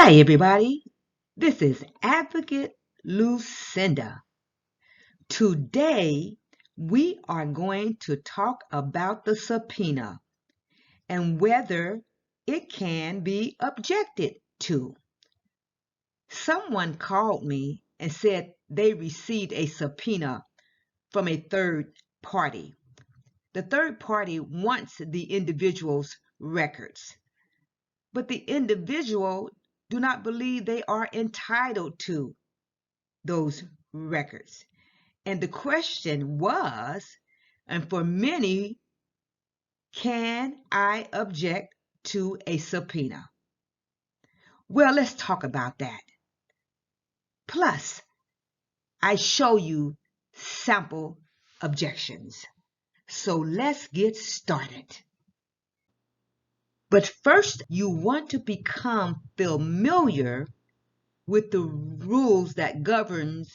Hi, everybody. This is Advocate Lucinda. Today, we are going to talk about the subpoena and whether it can be objected to. Someone called me and said they received a subpoena from a third party. The third party wants the individual's records, but the individual do not believe they are entitled to those records. And the question was, and for many, can I object to a subpoena? Well, let's talk about that. Plus, I show you sample objections. So let's get started. But first, you want to become familiar with the rules that governs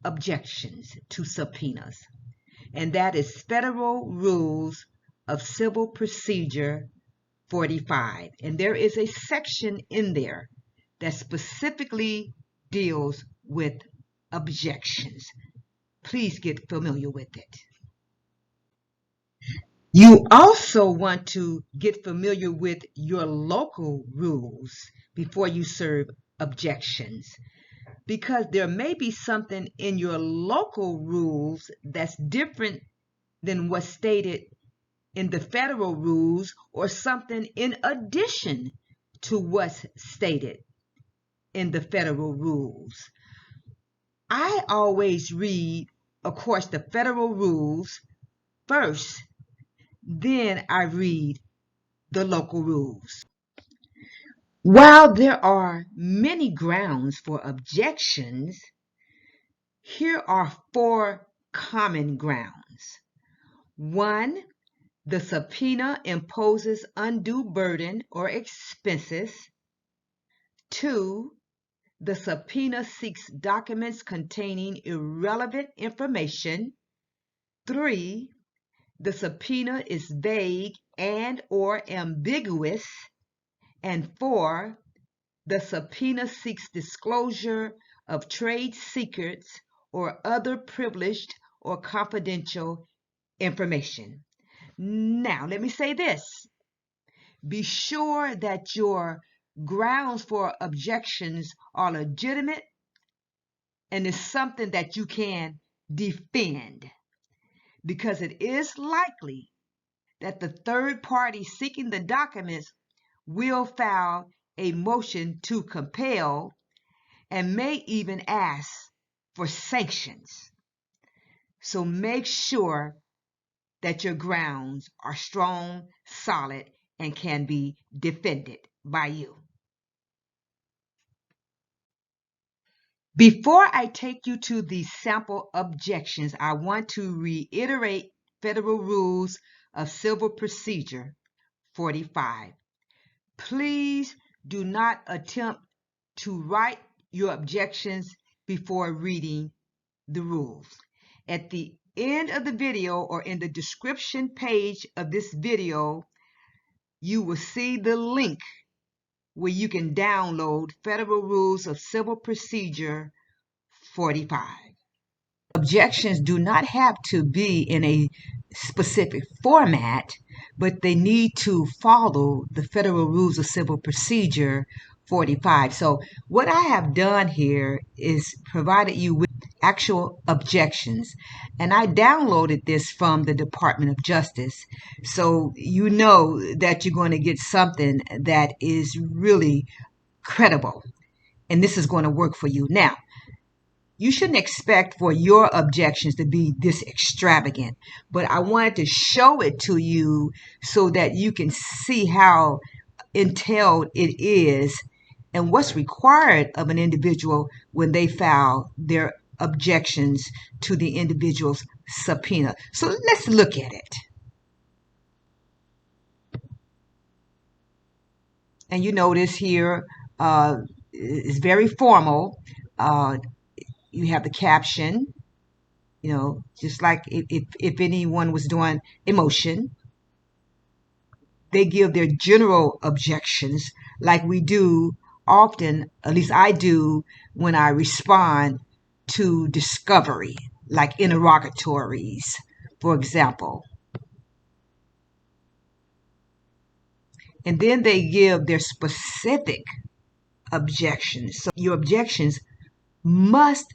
objections to subpoenas, and that is Federal Rules of Civil Procedure 45. And there is a section in there that specifically deals with objections. Please get familiar with it. You also want to get familiar with your local rules before you serve objections, because there may be something in your local rules that's different than what's stated in the federal rules, or something in addition to what's stated in the federal rules. I always read, of course, the federal rules first, then I read the local rules. While there are many grounds for objections, here are 4 common grounds. 1, the subpoena imposes undue burden or expenses. 2, the subpoena seeks documents containing irrelevant information. 3, the subpoena is vague and or ambiguous. And 4, the subpoena seeks disclosure of trade secrets or other privileged or confidential information. Now, let me say this. Be sure that your grounds for objections are legitimate and is something that you can defend, because it is likely that the third party seeking the documents will file a motion to compel and may even ask for sanctions. So make sure that your grounds are strong, solid, and can be defended by you. Before I take you to the sample objections, I want to reiterate Federal Rules of Civil Procedure 45. Please do not attempt to write your objections before reading the rules. At the end of the video, or in the description page of this video, you will see the link where you can download Federal Rules of Civil Procedure 45. Objections do not have to be in a specific format, but they need to follow the Federal Rules of Civil Procedure 45. So what I have done here is provided you with actual objections, and I downloaded this from the Department of Justice, so you know that you're going to get something that is really credible, and this is going to work for you. Now, you shouldn't expect for your objections to be this extravagant, but I wanted to show it to you so that you can see how entailed it is and what's required of an individual when they file their objections to the individual's subpoena. So let's look at it. And you notice here is very formal. You have the caption, just like if anyone was doing a motion. They give their general objections like we do often, at least I do, when I respond to discovery, like interrogatories, for example. And then they give their specific objections. So your objections must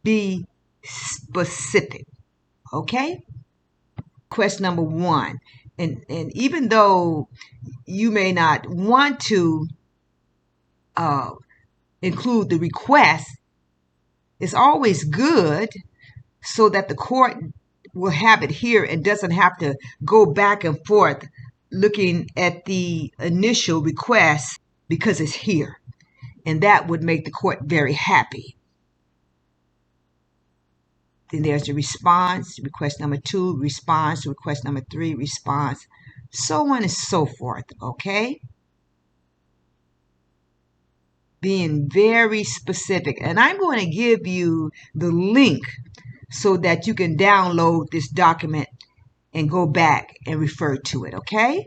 be specific, okay? Question number 1. And even though you may not want to include the request, it's always good so that the court will have it here and doesn't have to go back and forth looking at the initial request because it's here. And that would make the court very happy. Then there's the response, request number 2, response, request number 3, response, so on and so forth, okay? Being very specific. And I'm going to give you the link so that you can download this document and go back and refer to it, okay?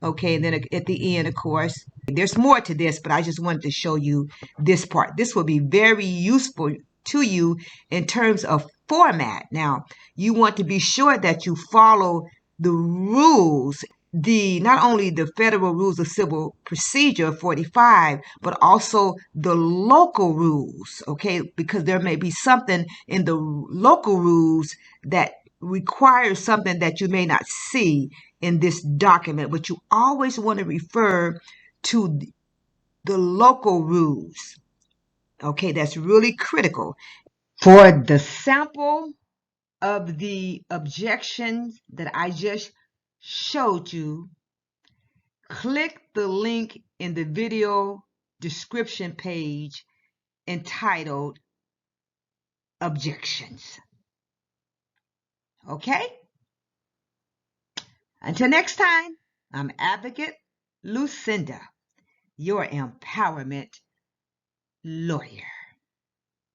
Okay, and then at the end, of course, there's more to this, but I just wanted to show you this part. This will be very useful to you in terms of format. Now, you want to be sure that you follow the rules, not only the Federal Rules of Civil Procedure 45, but also the local rules, okay? Because there may be something in the local rules that requires something that you may not see in this document, but you always want to refer to the local rules. Okay, that's really critical. For the sample of the objections that I just showed you, click the link in the video description page entitled Objections. Okay? Until next time, I'm Advocate Lucinda, your empowerment lawyer.